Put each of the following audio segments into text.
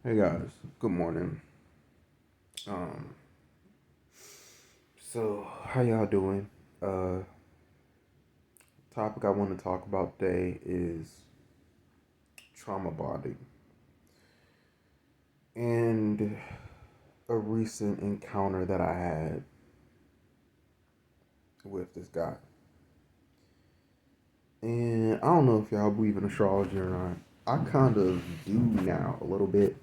Hey guys, good morning. Um, how y'all doing? Uh, Topic I want to talk about today is trauma bonding and a recent encounter that I had with this guy. And I don't know if y'all believe in astrology or not. I kind of do now a little bit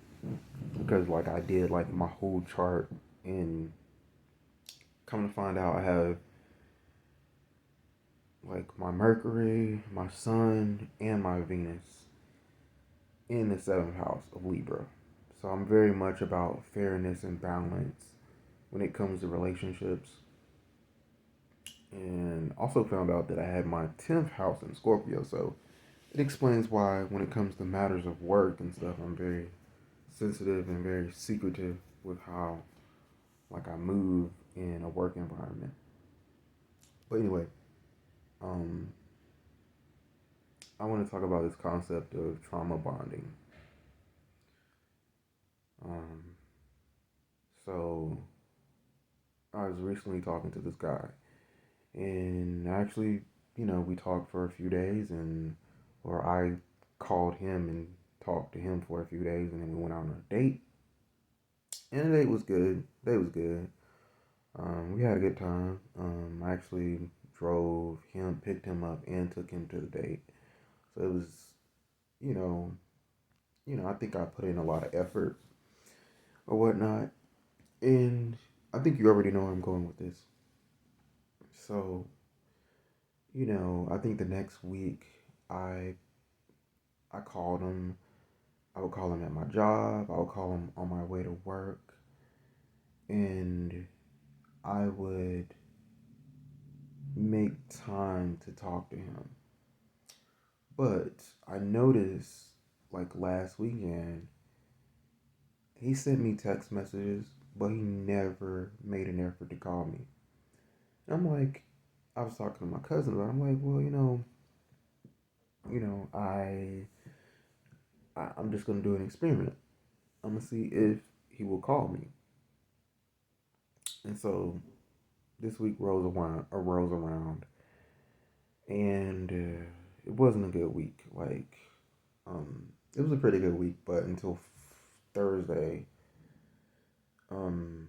because like I did like my whole chart and come to find out I have like my Mercury, my Sun, and my Venus in the seventh house of Libra. So I'm very much about fairness and balance when it comes to relationships. And also found out that I had my 10th house in Scorpio. So it explains why, when it comes to matters of work and stuff, I'm very sensitive and very secretive with how like I move in a work environment. But anyway, um, I want to talk about this concept of trauma bonding. Um, so I was recently talking to this guy, and actually, we talked for a few days, or I called him and talked to him for a few days, and then we went out on a date. And the date was good. The date was good. We had a good time. I actually drove him, picked him up, and took him to the date. So it was, you know, I think I put in a lot of effort or whatnot. And I think you already know where I'm going with this. So, I think the next week I I called him. I would call him at my job. I would call him on my way to work. And I would make time to talk to him. But I noticed, like last weekend, he sent me text messages, but he never made an effort to call me. And I'm like, I was talking to my cousin about it. I'm like, well, you know, I'm just gonna do an experiment. I'm gonna see if he will call me. And so this week rolls around, and it wasn't a good week. It was a pretty good week, but until Thursday. Um,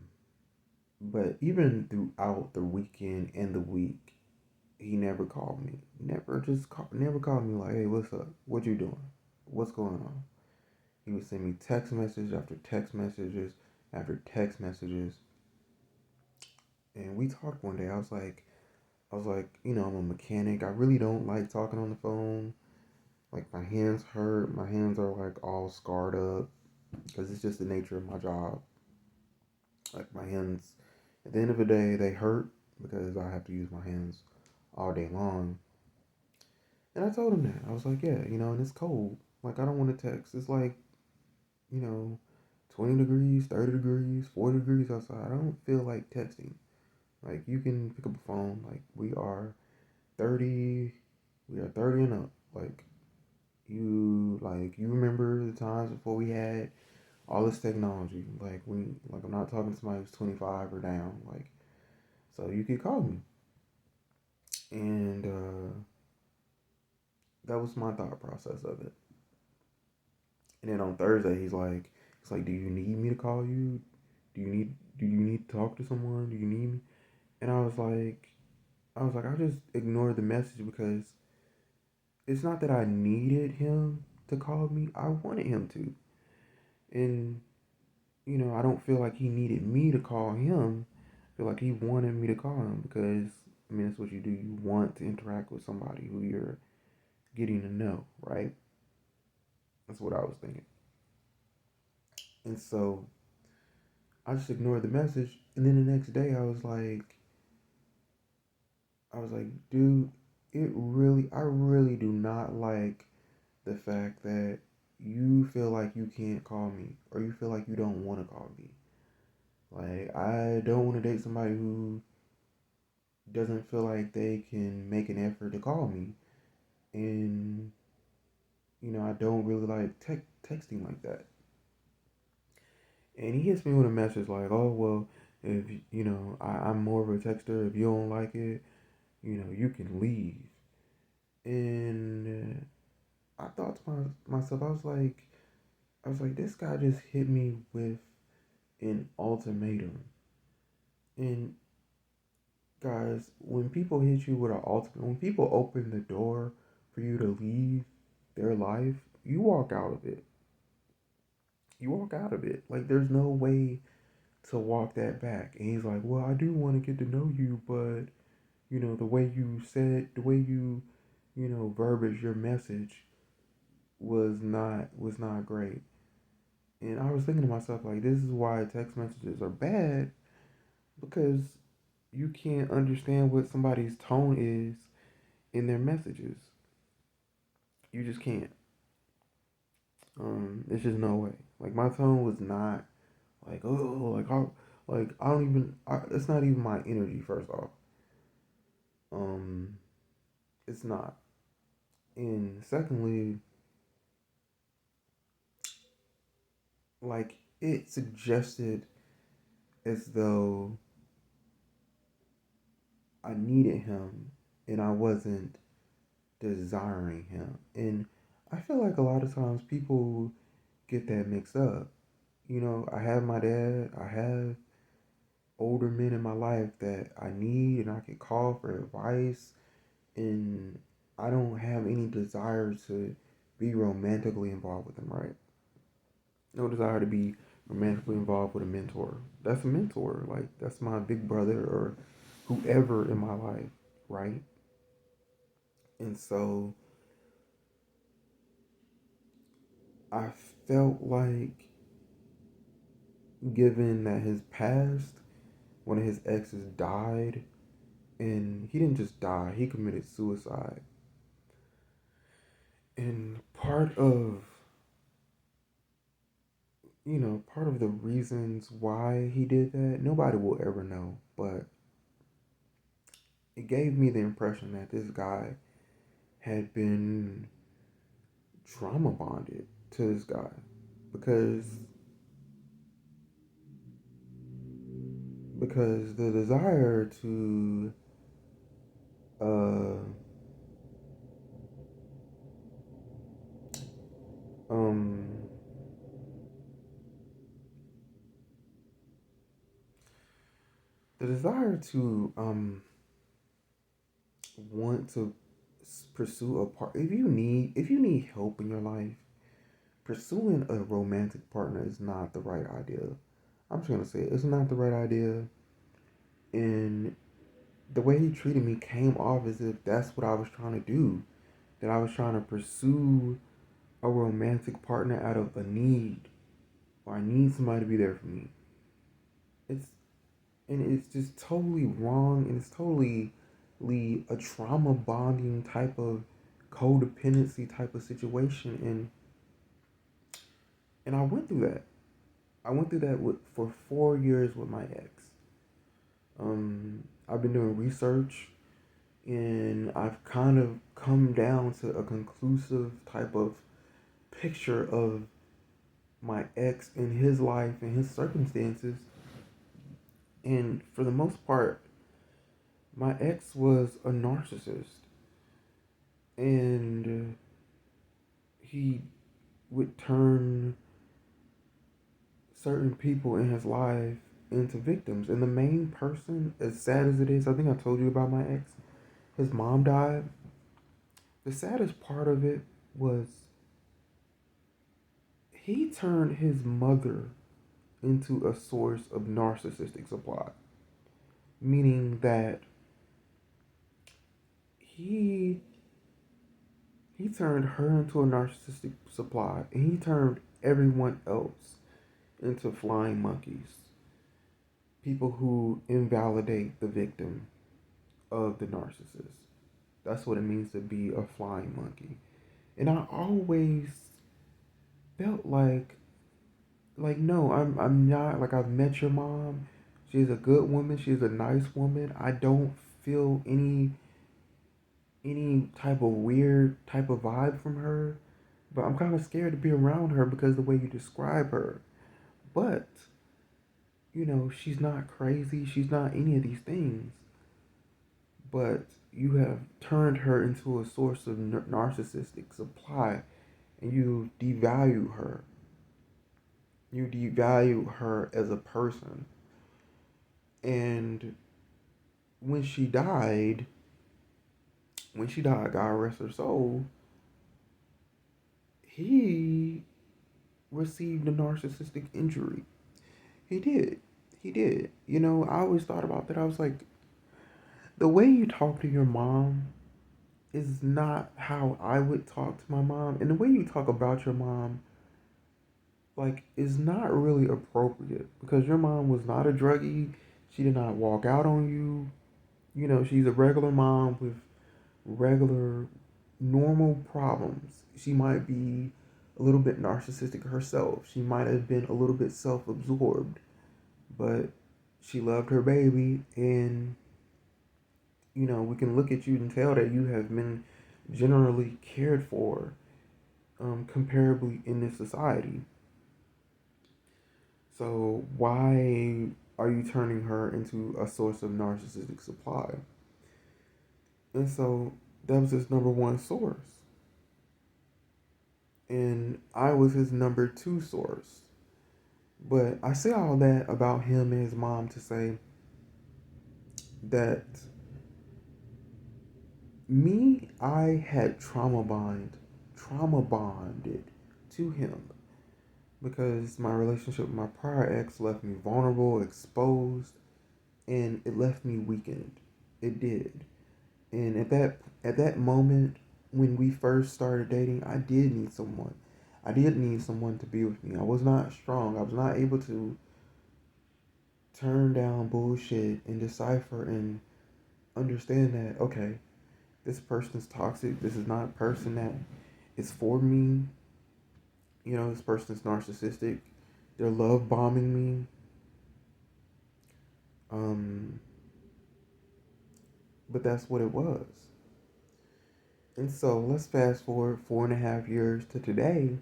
but even throughout the weekend and the week, he never called me. Never called me like, hey, what's up? What you doing? What's going on? He would send me text message after text messages after text messages. And we talked one day. I was like, I'm a mechanic. I really don't like talking on the phone. Like my hands hurt. My hands are like all scarred up because it's just the nature of my job. Like my hands, at the end of the day, they hurt because I have to use my hands all day long. And I told him that. I was like, yeah, and it's cold. Like I don't want to text. It's like, you know, 20 degrees, 30 degrees, 40 degrees outside. I don't feel like texting. Like you can pick up a phone. Like 30, we are 30 and up. You remember the times before we had all this technology. Like I'm not talking to somebody who's 25 or down. Like, so you could call me. And that was my thought process of it. And then on Thursday, he's like, do you need me to call you? Do you need to talk to someone? Do you need me? And I was like, I just ignored the message because it's not that I needed him to call me. I wanted him to. And, I don't feel like he needed me to call him. I feel like he wanted me to call him because, I mean, that's what you do. You want to interact with somebody who you're getting to know, right? That's what I was thinking. And so I just ignored the message. And then the next day, I was like, dude, I really do not like the fact that you feel like you can't call me or you feel like you don't want to call me. Like, I don't want to date somebody who doesn't feel like they can make an effort to call me. And, I don't really like texting like that. And he hits me with a message like, "Oh well, if I'm more of a texter. If you don't like it, you can leave." And I thought to myself, I was like, this guy just hit me with an ultimatum. And guys, when people hit you with an ultimatum, when people open the door for you to leave their life, you walk out of it. You walk out of it. Like there's no way to walk that back. And he's like, well, I do want to get to know you, but the way you said, the way you, verbiage your message was not great. And I was thinking to myself, like, this is why text messages are bad because you can't understand what somebody's tone is in their messages. You just can't. It's just no way. Like my tone was not like I don't even. It's not even my energy. First off, um, it's not. And secondly, like it suggested as though I needed him and I wasn't desiring him. And I feel like a lot of times people get that mixed up. I have my dad, I have older men in my life that I need and I can call for advice, and I don't have any desire to be romantically involved with them, right? No desire to be romantically involved with a mentor. That's a mentor. Like, that's my big brother or whoever in my life, right? And so I felt like, given that his past, one of his exes died, and he didn't just die, he committed suicide. And part of the reasons why he did that, nobody will ever know, but it gave me the impression that this guy had been trauma bonded to this guy because the desire to uh um the desire to want to pursue a part, if you need help in your life, pursuing a romantic partner is not the right idea. I'm just gonna say it's not the right idea. And the way he treated me came off as if that's what I was trying to do, that I was trying to pursue a romantic partner out of a need, or I need somebody to be there for me. It's it's just totally wrong, and it's totally a trauma bonding type of codependency type of situation, and I went through that. I went through that for 4 years with my ex. I've been doing research, and I've kind of come down to a conclusive type of picture of my ex in his life and his circumstances. And for the most part, my ex was a narcissist, and he would turn certain people in his life into victims. And the main person, as sad as it is, I think I told you about my ex. His mom died. The saddest part of it was he turned his mother into a source of narcissistic supply, meaning that he he turned her into a narcissistic supply, and he turned everyone else into flying monkeys, people who invalidate the victim of the narcissist. That's what it means to be a flying monkey. And I always felt like no, I'm not. Like, I've met your mom. She's a good woman. She's a nice woman. I don't feel any type of weird type of vibe from her. But I'm kind of scared to be around her because of the way you describe her. But she's not crazy, she's not any of these things, but you have turned her into a source of narcissistic supply, and you devalue her. You devalue her as a person. And when she died, God rest her soul, he received a narcissistic injury. He did. He did. I always thought about that. I was like, the way you talk to your mom is not how I would talk to my mom. And the way you talk about your mom, like, is not really appropriate because your mom was not a druggie. She did not walk out on you. She's a regular mom with regular, normal problems. She might be a little bit narcissistic herself. She might have been a little bit self absorbed, but she loved her baby. And, we can look at you and tell that you have been generally cared for, comparably in this society. So, why are you turning her into a source of narcissistic supply? And so, that was his number one source. And I was his number two source. But I say all that about him and his mom to say that I had trauma bonded to him because my relationship with my prior ex left me vulnerable, exposed, and it left me weakened. It did. And at that moment when we first started dating, I did need someone. I did need someone to be with me. I was not strong. I was not able to turn down bullshit and decipher and understand that, okay, this person is toxic. This is not a person that is for me. This person is narcissistic. They're love bombing me. Um, but that's what it was. And so let's fast forward 4.5 years to today.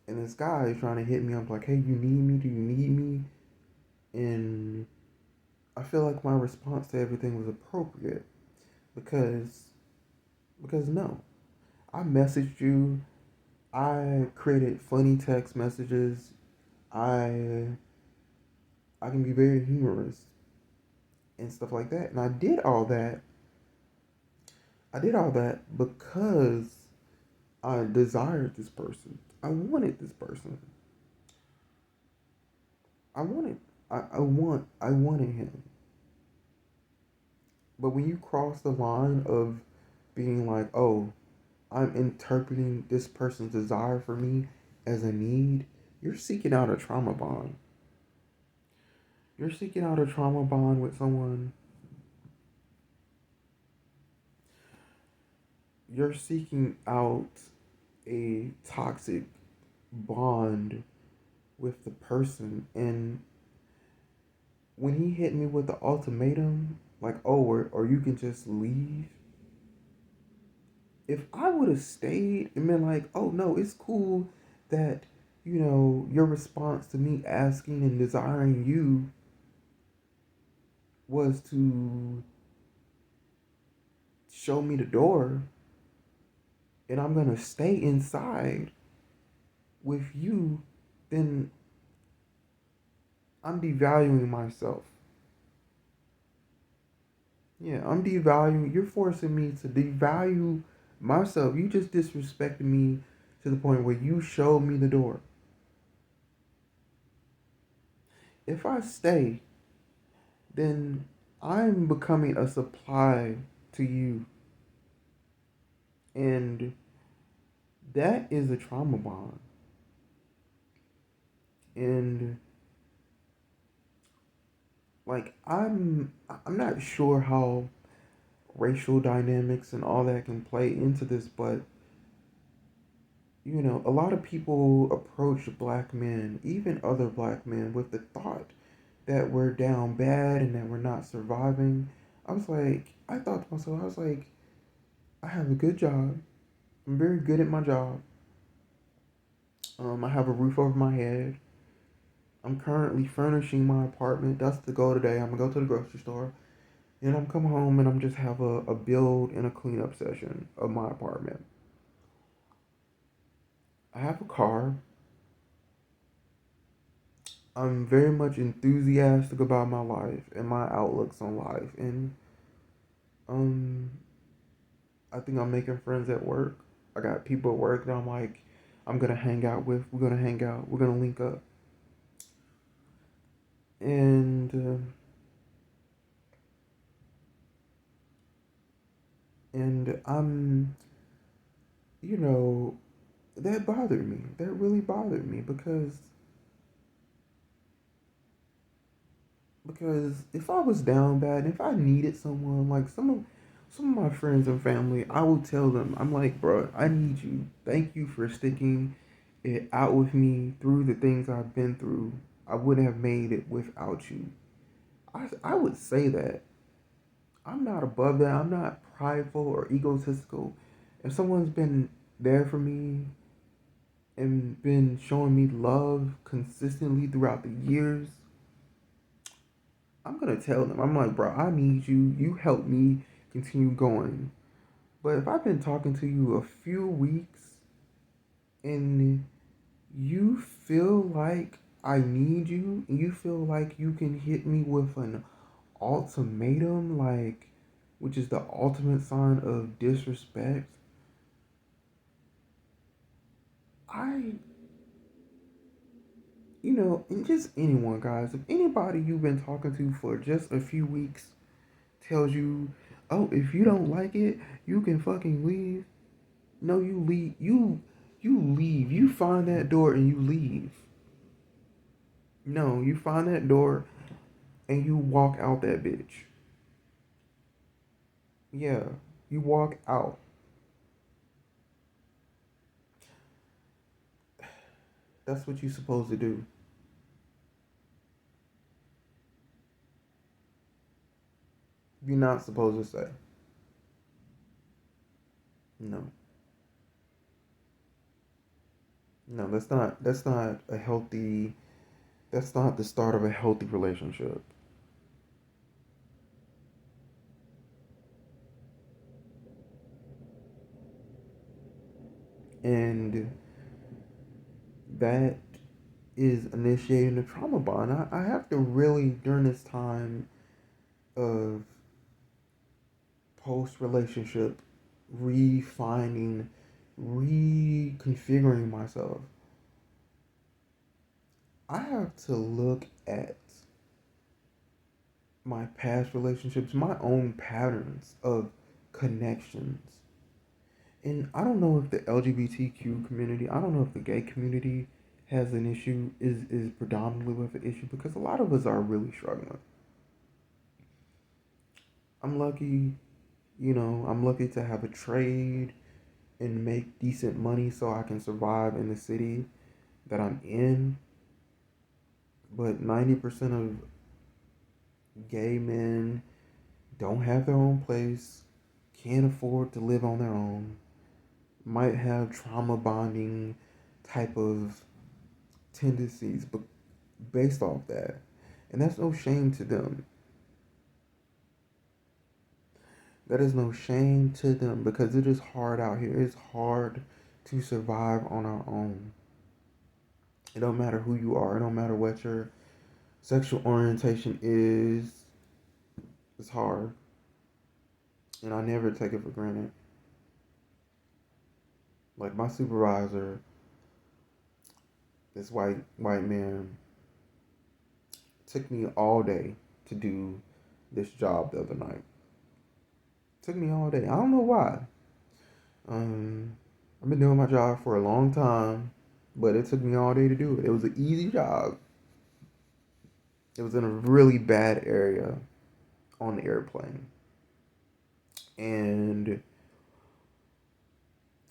And this guy is trying to hit me up like, hey, you need me? Do you need me? And I feel like my response to everything was appropriate because no. I messaged you. I created funny text messages. I I can be very humorous and stuff like that. And I did all that. I did all that because I desired this person. I wanted this person. I wanted I wanted him. But when you cross the line of being like, oh, I'm interpreting this person's desire for me as a need, you're seeking out a trauma bond. You're seeking out a trauma bond with someone. You're seeking out a toxic bond with the person. And when he hit me with the ultimatum, like, oh, or you can just leave, if I would have stayed and been like, oh, no, it's cool that, your response to me asking and desiring you was to show me the door and I'm going to stay inside with you, then I'm devaluing myself. Yeah, I'm devaluing. You're forcing me to devalue myself. You just disrespected me to the point where you showed me the door. If I stay, then I'm becoming a supply to you. And that is a trauma bond. And like I'm not sure how racial dynamics and all that can play into this, but a lot of people approach black men, even other black men, with the thought that we're down bad and that we're not surviving. I thought to myself, I was like, I have a good job. I'm very good at my job. I have a roof over my head. I'm currently furnishing my apartment. That's the goal today. I'm gonna go to the grocery store and I'm come home and I'm just have a build and a cleanup session of my apartment. I have a car. I'm very much enthusiastic about my life and my outlooks on life, and um, I think I'm making friends at work. I got people at work that I'm like, I'm gonna hang out with. We're gonna hang out. We're gonna link up, and I'm, you know, that bothered me. That really bothered me because if I was down bad, if I needed someone, like some of my friends and family, I will tell them, I'm like, bro, I need you. Thank you for sticking it out with me through the things I've been through. I wouldn't have made it without you. I would say that. I'm not above that. I'm not prideful or egotistical. If someone's been there for me and been showing me love consistently throughout the years, I'm gonna tell them. I'm like, bro, I need you. You help me continue going. But if I've been talking to you a few weeks and you feel like I need you, and you feel like you can hit me with an ultimatum, like, which is the ultimate sign of disrespect, I, and just anyone, guys, if anybody you've been talking to for just a few weeks tells you, oh, if you don't like it, you can fucking leave. No, you leave. You leave. You find that door and you leave. No, you find that door and you walk out that bitch. Yeah, you walk out. That's what you're supposed to do. You're not supposed to say no. No, that's not a healthy. That's not the start of a healthy relationship. And that is initiating a trauma bond. I have to really, during this time of post relationship, refining, reconfiguring myself, I have to look at my past relationships, my own patterns of connections. And I don't know if the LGBTQ community, I don't know if the gay community has an issue, is predominantly with an issue, because a lot of us are really struggling. I'm lucky, I'm lucky to have a trade and make decent money so I can survive in the city that I'm in. But 90% of gay men don't have their own place, can't afford to live on their own, might have trauma bonding type of tendencies, but based off that. And that's no shame to them. That is no shame to them because it is hard out here. It's hard to survive on our own. It don't matter who you are. It don't matter what your sexual orientation is. It's hard. And I never take it for granted. Like my supervisor, this white man, took me all day to do this job the other night. Took me all day. I don't know why. Um, I've been doing my job for a long time, but it took me all day to do it. It was an easy job. It was in a really bad area on the airplane, and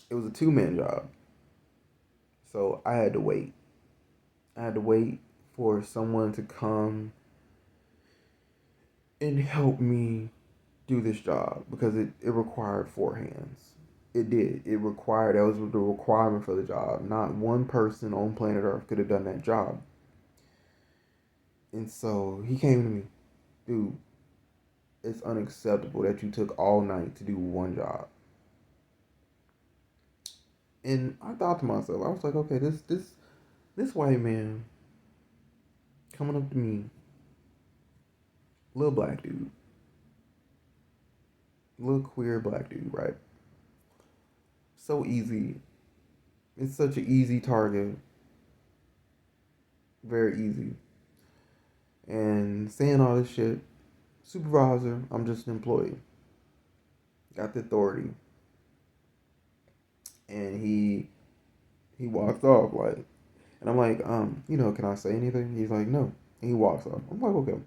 it was a two-man job. So I had to wait. I had to wait for someone to come and help me do this job because it required four hands. It did. It required, that was the requirement for the job. Not one person on planet Earth could have done that job. And so he came to me, dude, it's unacceptable that you took all night to do one job. And I thought to myself, I was like, okay, this white man coming up to me, little black dude, little queer black dude, right? So easy. It's such an easy target, very easy. And saying all this shit, supervisor, I'm just an employee. Got the authority. And he walks off like, and I'm like, can I say anything? He's like, no. And he walks off. I'm like, okay.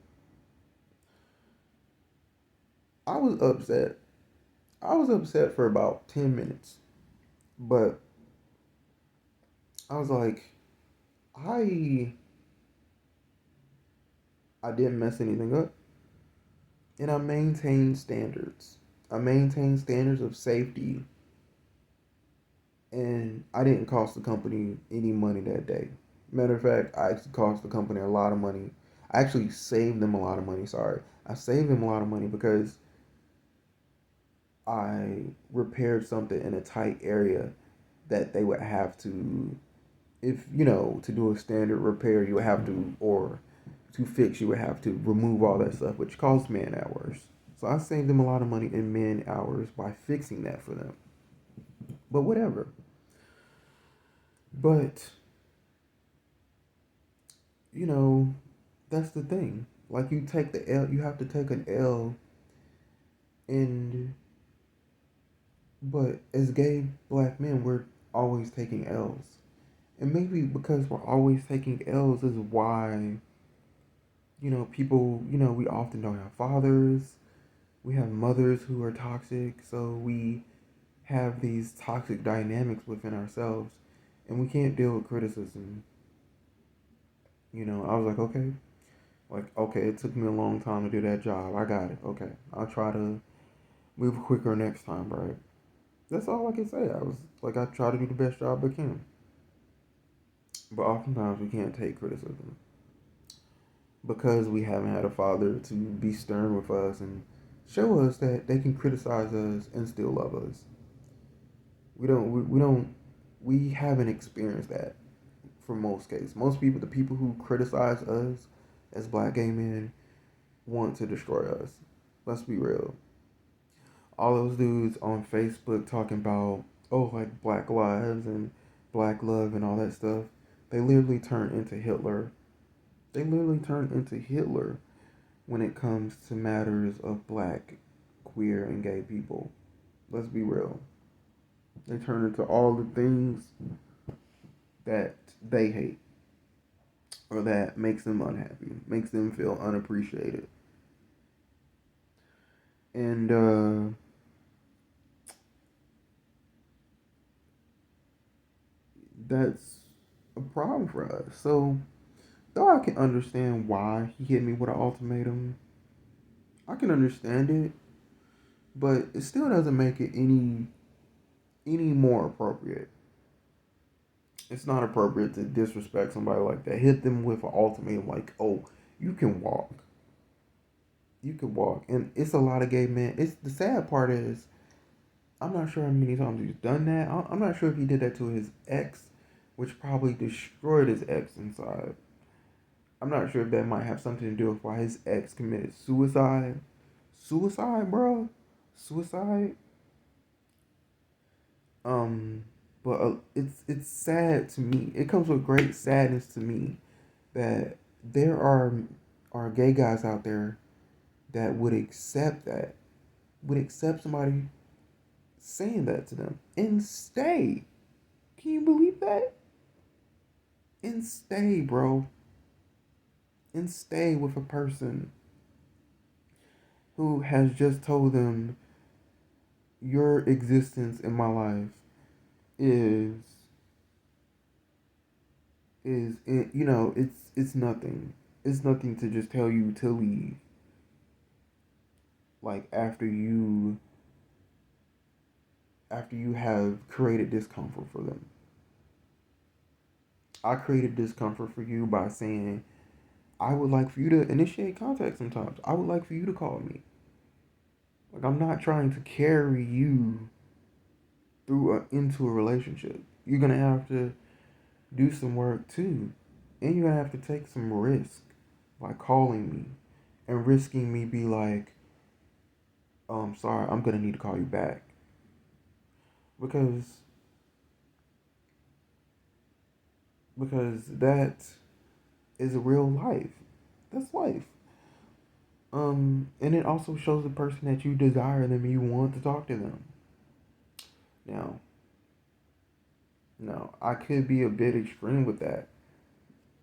I was upset. I was upset for about 10 minutes. But I was like, I I didn't mess anything up. And I maintained standards. I maintained standards of safety, and I didn't cost the company any money that day. Matter of fact, I actually cost the company a lot of money. I actually saved them a lot of money. Sorry, I saved them a lot of money because I repaired something in a tight area that they would have to, if to do a standard repair, you would have to, or to fix, you would have to remove all that stuff, which costs man hours. So I saved them a lot of money in man hours by fixing that for them. But whatever. But you know, that's the thing. Like you take the L, you have to take an L, and but as gay black men, we're always taking L's, and maybe because we're always taking L's is why people, we often don't have fathers, we have mothers who are toxic, so we have these toxic dynamics within ourselves, and we can't deal with criticism. I was like, okay, it took me a long time to do that job. I got it. Okay, I'll try to move quicker next time, right? That's all I can say. I was like, I try to do the best job I can, but oftentimes we can't take criticism because we haven't had a father to be stern with us and show us that they can criticize us and still love us. We haven't experienced that for most cases. Most people, the people who criticize us as black gay men, want to destroy us. Let's be real. All those dudes on Facebook talking about, oh, like black lives and black love and all that stuff, they literally turn into Hitler. They literally turn into Hitler when it comes to matters of black, queer, and gay people. Let's be real. They turn into all the things that they hate or that makes them unhappy, makes them feel unappreciated. And that's a problem for us. So, though I can understand why he hit me with an ultimatum, I can understand it, but it still doesn't make it any more appropriate. It's not appropriate to disrespect somebody like that. Hit them with an ultimatum like, "Oh, you can walk. You can walk." And it's a lot of gay men. It's the sad part is I'm not sure how many times he's done that. I'm not sure if he did that to his ex, which probably destroyed his ex inside. I'm not sure if that might have something to do with why his ex committed suicide. Suicide, bro. Suicide. Um, but it's sad to me. It comes with great sadness to me that there are gay guys out there that would accept somebody saying that to them and stay. Can you believe that? And stay, bro. And stay with a person who has just told them your existence in my life is it's nothing. It's nothing to just tell you to leave. Like after you have created discomfort for them. I created discomfort for you by saying I would like for you to initiate contact sometimes. I would like for you to call me. Like, I'm not trying to carry you into a relationship. You're gonna have to do some work too, and you're gonna have to take some risk by calling me and risking me be like, "Oh, I'm sorry, I'm gonna need to call you back," because that is a real life. That's life. And it also shows the person that you desire them and you want to talk to them. Now, no, I could be a bit extreme with that.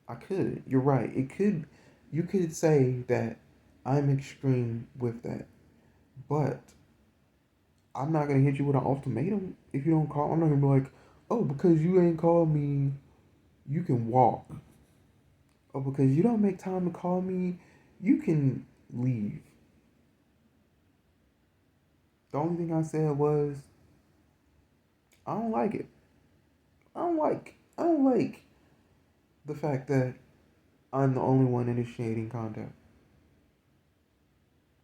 I could. You're right. It could. You could say that I'm extreme with that, but I'm not gonna hit you with an ultimatum if you don't call. I'm not gonna be like, oh, because you ain't called me, you can walk. Oh, because you don't make time to call me, you can leave. The only thing I said was I don't like it. I don't like the fact that I'm the only one initiating contact.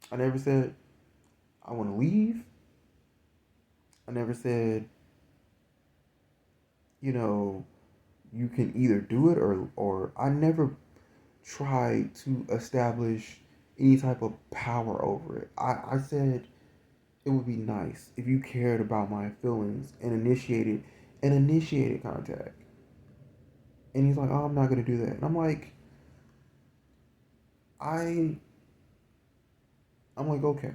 I never said I want to leave. I never said, you know, you can either do it or I never tried to establish any type of power over it. I said it would be nice if you cared about my feelings and initiated contact. And he's like, oh, I'm not gonna do that. And I I'm like, okay.